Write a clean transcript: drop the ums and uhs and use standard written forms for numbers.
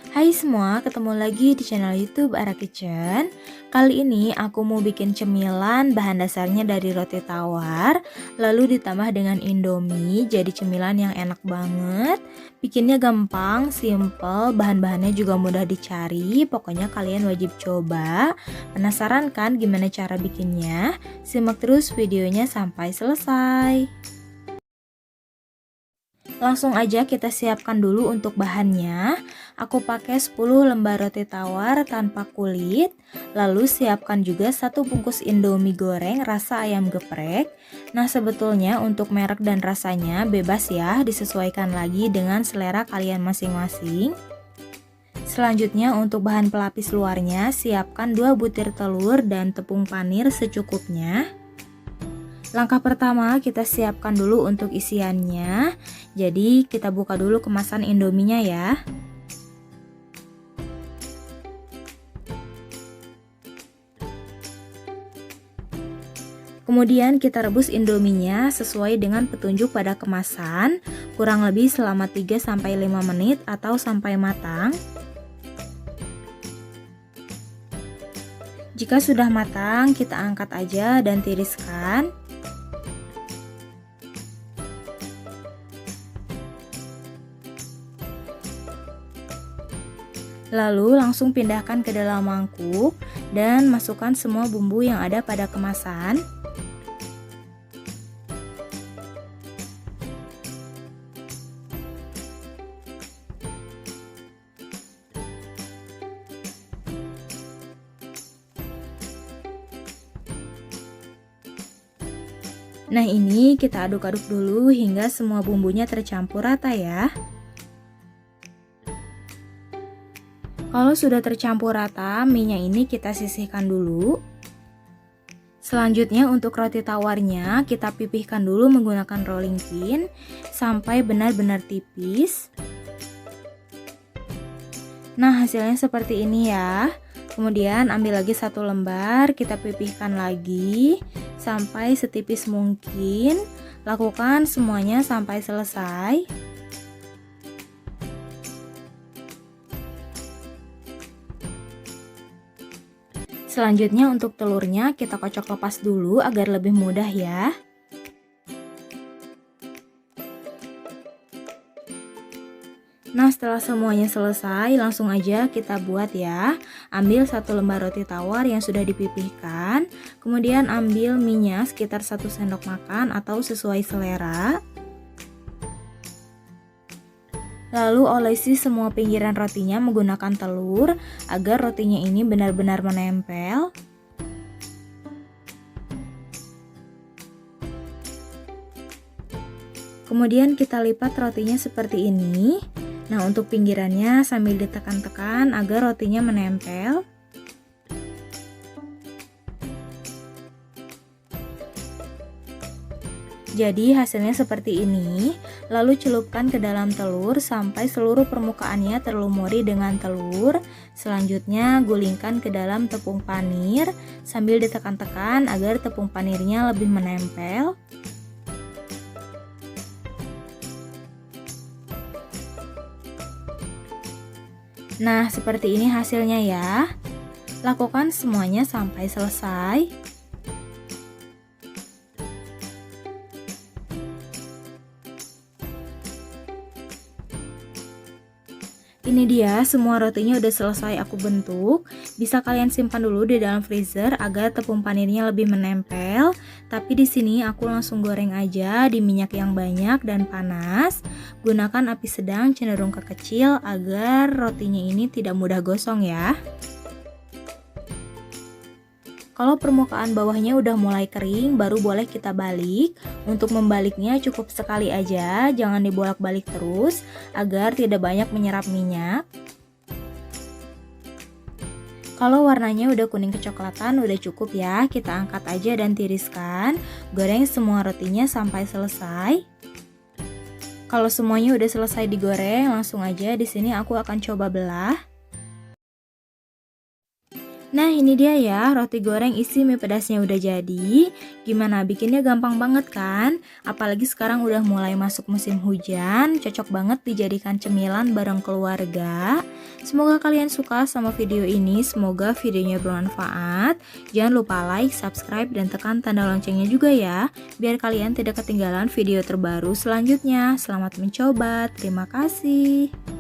Hai semua, ketemu lagi di channel YouTube Ara Kitchen. Kali ini aku mau bikin cemilan, bahan dasarnya dari roti tawar, lalu ditambah dengan Indomie, jadi cemilan yang enak banget. Bikinnya gampang, simple, bahan-bahannya juga mudah dicari, pokoknya kalian wajib coba. Penasaran kan gimana cara bikinnya? Simak terus videonya sampai selesai. Langsung aja kita siapkan dulu untuk bahannya. Aku pakai 10 lembar roti tawar tanpa kulit. Lalu siapkan juga 1 bungkus Indomie goreng rasa ayam geprek. Nah, sebetulnya untuk merek dan rasanya bebas ya, disesuaikan lagi dengan selera kalian masing-masing. Selanjutnya untuk bahan pelapis luarnya, siapkan 2 butir telur dan tepung panir secukupnya. Langkah pertama kita siapkan dulu untuk isiannya. Jadi kita buka dulu kemasan Indominya ya. Kemudian kita rebus Indominya sesuai dengan petunjuk pada kemasan, kurang lebih selama 3-5 menit atau sampai matang. Jika sudah matang, kita angkat aja dan tiriskan. Lalu langsung pindahkan ke dalam mangkuk dan masukkan semua bumbu yang ada pada kemasan. Nah, ini kita aduk-aduk dulu hingga semua bumbunya tercampur rata ya. Kalau sudah tercampur rata, mie-nya ini kita sisihkan dulu. Selanjutnya untuk roti tawarnya kita pipihkan dulu menggunakan rolling pin sampai benar-benar tipis. Nah, hasilnya seperti ini ya. Kemudian ambil lagi 1 lembar, kita pipihkan lagi sampai setipis mungkin. Lakukan semuanya sampai selesai. Selanjutnya untuk telurnya kita kocok lepas dulu agar lebih mudah ya. Nah, setelah semuanya selesai, langsung aja kita buat ya. Ambil 1 lembar roti tawar yang sudah dipipihkan, kemudian ambil mie-nya sekitar 1 sendok makan atau sesuai selera. Lalu olesi semua pinggiran rotinya menggunakan telur agar rotinya ini benar-benar menempel. Kemudian kita lipat rotinya seperti ini. Nah, untuk pinggirannya sambil ditekan-tekan agar rotinya menempel. Jadi hasilnya seperti ini. Lalu celupkan ke dalam telur sampai seluruh permukaannya terlumuri dengan telur. Selanjutnya gulingkan ke dalam tepung panir sambil ditekan-tekan agar tepung panirnya lebih menempel. Nah, seperti ini hasilnya ya. Lakukan semuanya sampai selesai. Ini dia, semua rotinya udah selesai aku bentuk. Bisa kalian simpan dulu di dalam freezer agar tepung panirnya lebih menempel. Tapi di sini aku langsung goreng aja di minyak yang banyak dan panas. Gunakan api sedang cenderung ke kecil agar rotinya ini tidak mudah gosong ya. Kalau permukaan bawahnya udah mulai kering, baru boleh kita balik. Untuk membaliknya cukup sekali aja, jangan dibolak-balik terus agar tidak banyak menyerap minyak. Kalau warnanya udah kuning kecoklatan, udah cukup ya. Kita angkat aja dan tiriskan. Goreng semua rotinya sampai selesai. Kalau semuanya udah selesai digoreng, langsung aja di sini aku akan coba belah. Nah ini dia ya, roti goreng isi mie pedasnya udah jadi. Gimana, bikinnya gampang banget kan? Apalagi sekarang udah mulai masuk musim hujan, cocok banget dijadikan cemilan bareng keluarga. Semoga kalian suka sama video ini, semoga videonya bermanfaat. Jangan lupa like, subscribe, dan tekan tanda loncengnya juga ya, biar kalian tidak ketinggalan video terbaru selanjutnya. Selamat mencoba, terima kasih.